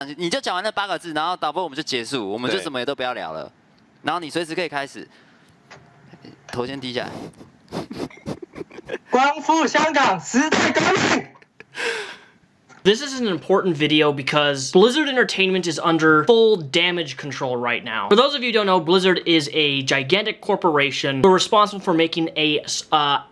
你就讲完那8个字，然后导播我们就结束，我们就什么也都不要聊了。然后你随时可以开始，头先低下来。光复香港，时代革命。This is an important video because Blizzard Entertainment is under full damage control right now. For those of you who don't know, Blizzard is a gigantic corporation who are responsible for making a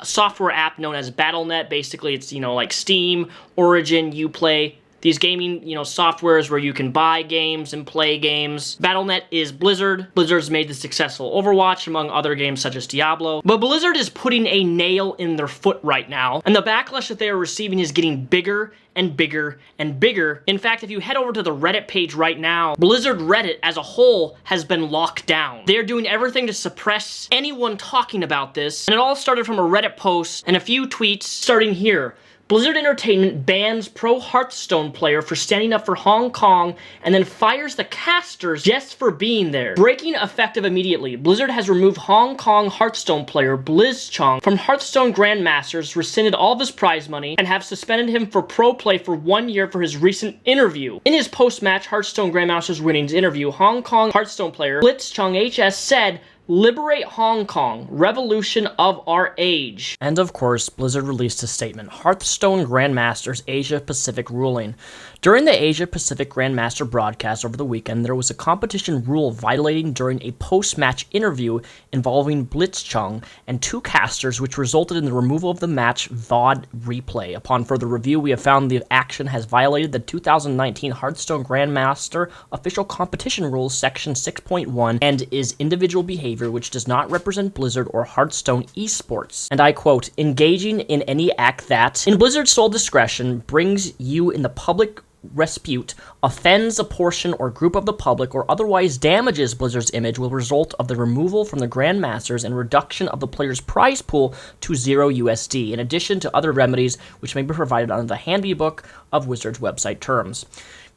software app known as Battle.net. Basically, it's, you know, like Steam, Origin, Uplay. These gaming, you know, softwares where you can buy games and play games. Battle.net is Blizzard. Blizzard's made the successful Overwatch, among other games such as Diablo. But Blizzard is putting a nail in their foot right now, and the backlash that they are receiving is getting bigger and bigger and bigger. In fact, if you head over to the Reddit page right now, Blizzard Reddit as a whole has been locked down. They're doing everything to suppress anyone talking about this, and it all started from a Reddit post and a few tweets starting here. Blizzard Entertainment bans pro Hearthstone player for standing up for Hong Kong and then fires the casters just for being there. Breaking effective immediately. Blizzard has removed Hong Kong Hearthstone player Blitzchung from Hearthstone Grandmasters, rescinded all of his prize money, and have suspended him for pro play for 1 year for his recent interview. In his post-match Hearthstone Grandmasters winnings interview, Hong Kong Hearthstone player Blitzchung HS said, "Liberate Hong Kong, revolution of our age." And of course, Blizzard released a statement, Hearthstone Grandmasters Asia Pacific ruling. During the Asia Pacific Grandmaster broadcast over the weekend, there was a competition rule violating during a post-match interview involving Blitzchung and 2 casters, which resulted in the removal of the match VOD replay. Upon further review, we have found the action has violated the 2019 Hearthstone Grandmaster Official Competition Rules Section 6.1 and is individual behavior which does not represent Blizzard or Hearthstone esports. And I quote, "Engaging in any act that, in Blizzard's sole discretion, brings you in the public repute, offends a portion or group of the public, or otherwise damages Blizzard's image will result of the removal from the Grandmasters and reduction of the player's prize pool to $0 in addition to other remedies which may be provided under the handbook of Wizards website terms."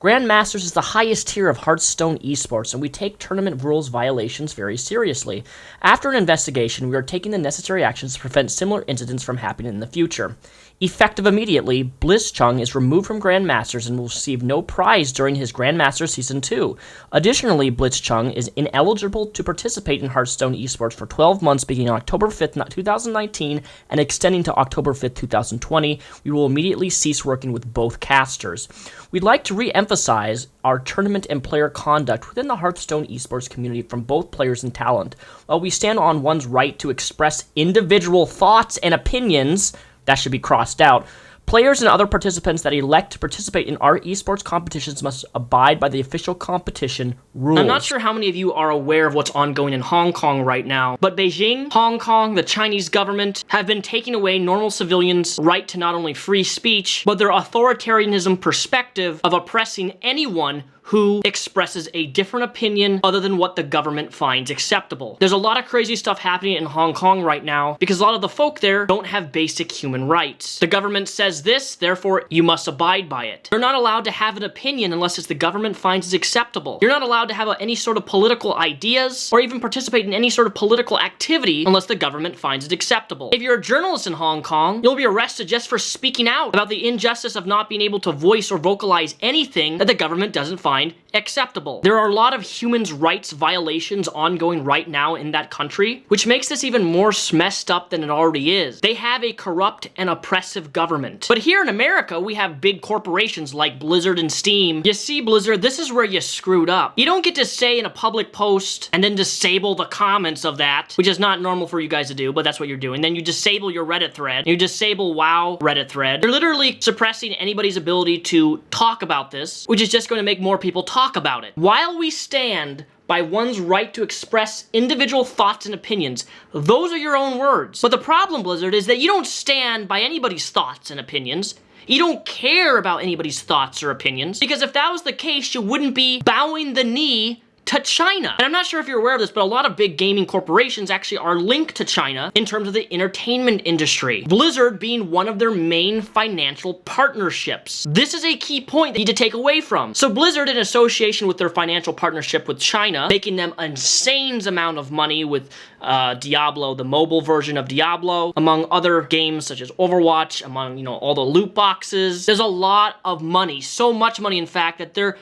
Grandmasters is the highest tier of Hearthstone esports, and we take tournament rules violations very seriously. After an investigation, we are taking the necessary actions to prevent similar incidents from happening in the future. Effective immediately, Blitzchung is removed from Grandmasters and will receive no prize during his Grandmaster Season 2. Additionally, Blitzchung is ineligible to participate in Hearthstone esports for 12 months beginning October 5th, 2019 and extending to October 5th, 2020. We will immediately cease working with both casters. We'd like to re-emphasize our tournament and player conduct within the Hearthstone esports community from both players and talent. While we stand on one's right to express individual thoughts and opinions, that should be crossed out, players and other participants that elect to participate in our esports competitions must abide by the official competition rules. I'm not sure how many of you are aware of what's ongoing in Hong Kong right now, but Beijing, Hong Kong, the Chinese government have been taking away normal civilians' right to not only free speech, but their authoritarianism perspective of oppressing anyone who expresses a different opinion other than what the government finds acceptable. There's a lot of crazy stuff happening in Hong Kong right now because a lot of the folk there don't have basic human rights. The government says this, therefore you must abide by it. You're not allowed to have an opinion unless it's the government finds it acceptable. You're not allowed to have any sort of political ideas or even participate in any sort of political activity unless the government finds it acceptable. If you're a journalist in Hong Kong, you'll be arrested just for speaking out about the injustice of not being able to voice or vocalize anything that the government doesn't find acceptable. There are a lot of human rights violations ongoing right now in that country, which makes this even more messed up than it already is. They have a corrupt and oppressive government. But here in America, we have big corporations like Blizzard and Steam. You see, Blizzard, this is where you screwed up. You don't get to say in a public post and then disable the comments of that, which is not normal for you guys to do, but that's what you're doing. Then you disable your Reddit thread. You disable WoW Reddit thread. You're literally suppressing anybody's ability to talk about this, which is just going to make more people talk about it. While we stand by one's right to express individual thoughts and opinions, those are your own words. But the problem, Blizzard, is that you don't stand by anybody's thoughts and opinions. You don't care about anybody's thoughts or opinions, because if that was the case, you wouldn't be bowing the knee to China. And I'm not sure if you're aware of this, but a lot of big gaming corporations actually are linked to China in terms of the entertainment industry. Blizzard being one of their main financial partnerships. This is a key point that you need to take away from. So Blizzard, in association with their financial partnership with China, making them an insane amount of money with Diablo, the mobile version of Diablo, among other games such as Overwatch, among, you know, all the loot boxes. There's a lot of money, so much money in fact that they're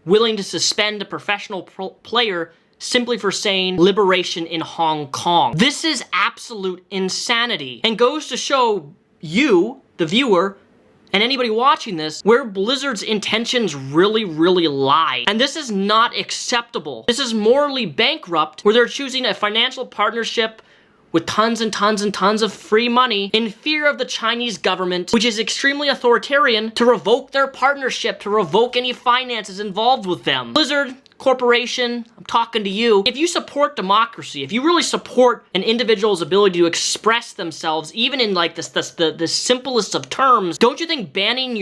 willing to suspend a professional player simply for saying liberation in Hong Kong. This is absolute insanity and goes to show you, the viewer, and anybody watching this, where Blizzard's intentions really lie. And this is not acceptable. This is morally bankrupt, where they're choosing a financial partnership with tons and tons and tons of free money in fear of the Chinese government, which is extremely authoritarian, to revoke their partnership, to revoke any finances involved with them. Blizzard Corporation, I'm talking to you. If you support democracy, if you really support an individual's ability to express themselves, even in like the simplest of terms, don't you think banning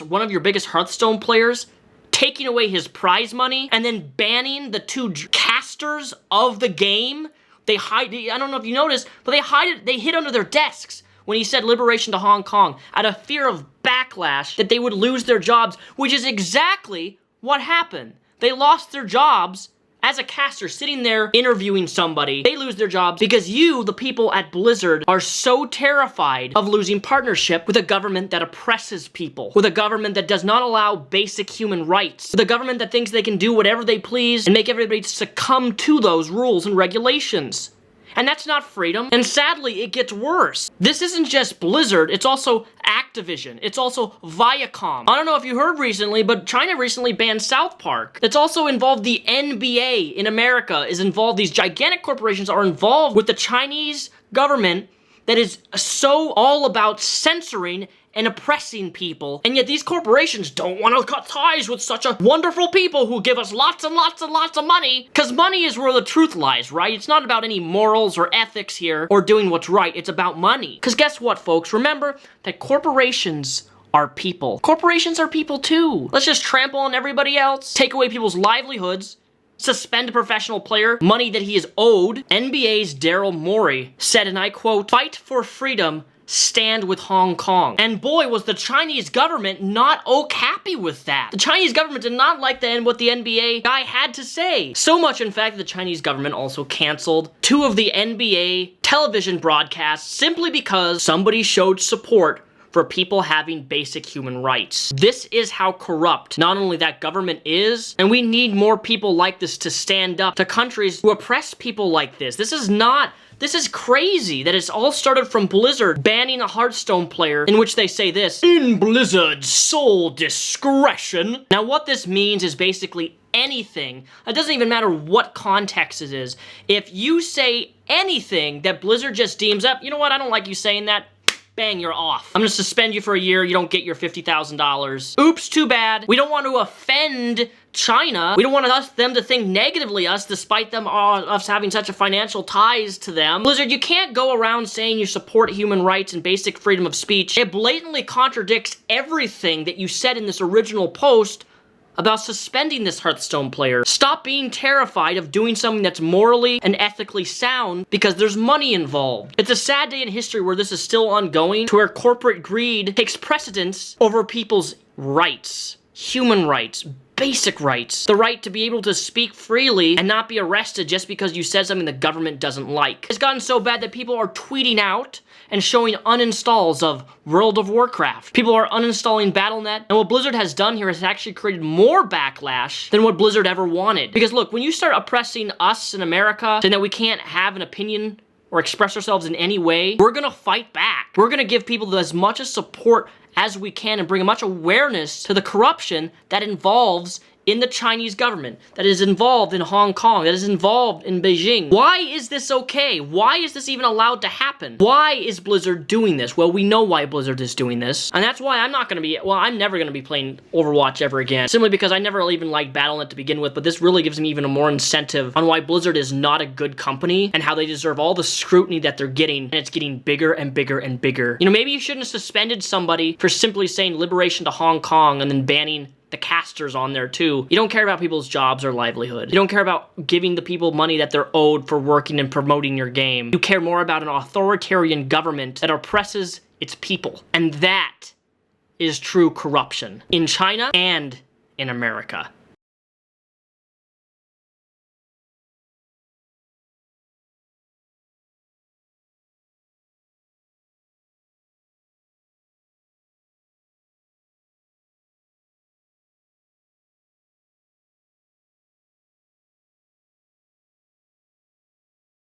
one of your biggest Hearthstone players, taking away his prize money, and then banning the two casters of the game, I don't know if you noticed, but they hid under their desks when he said liberation to Hong Kong out of fear of backlash that they would lose their jobs, which is exactly what happened. They lost their jobs as a caster sitting there interviewing somebody. They lose their jobs because you, the people at Blizzard, are so terrified of losing partnership with a government that oppresses people, with a government that does not allow basic human rights, with a government that thinks they can do whatever they please and make everybody succumb to those rules and regulations. And that's not freedom. And sadly, it gets worse. This isn't just Blizzard, it's also Activision. It's also Viacom. I don't know if you heard recently, but China recently banned South Park. That's also involved the NBA in America is involved. These gigantic corporations are involved with the Chinese government that is so all about censoring and oppressing people. And yet these corporations don't want to cut ties with such a wonderful people who give us lots and lots and lots of money. Because money is where the truth lies, right? It's not about any morals or ethics here or doing what's right. It's about money. Because guess what, folks? Remember that corporations are people. Corporations are people too. Let's just trample on everybody else, take away people's livelihoods, suspend a professional player, money that he is owed. NBA's Daryl Morey said, and I quote, "Fight for freedom, stand with Hong Kong." And boy, was the Chinese government not happy with that. The Chinese government did not like what the NBA guy had to say. So much, in fact, that the Chinese government also canceled 2 of the NBA television broadcasts simply because somebody showed support for people having basic human rights. This is how corrupt not only that government is, and we need more people like this to stand up to countries who oppress people like this. This is crazy that it's all started from Blizzard banning a Hearthstone player, in which they say this, "In Blizzard's sole discretion." Now what this means is basically anything. It doesn't even matter what context it is. If you say anything that Blizzard just deems up, you know what, I don't like you saying that, bang, you're off. I'm gonna suspend you for a year, you don't get your $50,000. Oops, too bad. We don't want to offend China. We don't want them to think negatively of us, despite us having such a financial ties to them. Blizzard, you can't go around saying you support human rights and basic freedom of speech. It blatantly contradicts everything that you said in this original post about suspending this Hearthstone player. Stop being terrified of doing something that's morally and ethically sound because there's money involved. It's a sad day in history where this is still ongoing, to where corporate greed takes precedence over people's rights, human rights, basic rights, the right to be able to speak freely and not be arrested just because you said something the government doesn't like. It's gotten so bad that people are tweeting out and showing uninstalls of World of Warcraft. People are uninstalling Battle.net, and what Blizzard has done here has actually created more backlash than what Blizzard ever wanted. Because look, when you start oppressing us in America, saying that we can't have an opinion or express ourselves in any way, we're gonna fight back. We're gonna give people as much support as we can and bring as much awareness to the corruption that involves in the Chinese government, that is involved in Hong Kong, that is involved in Beijing. Why is this okay? Why is this even allowed to happen? Why is Blizzard doing this? Well, we know why Blizzard is doing this, and that's why I'm never gonna be playing Overwatch ever again, simply because I never even liked Battle.net to begin with, but this really gives me even a more incentive on why Blizzard is not a good company and how they deserve all the scrutiny that they're getting, and it's getting bigger and bigger and bigger. You know, maybe you shouldn't have suspended somebody for simply saying liberation to Hong Kong and then banning the casters on there too. You don't care about people's jobs or livelihood. You don't care about giving the people money that they're owed for working and promoting your game. You care more about an authoritarian government that oppresses its people. And that is true corruption in China and in America.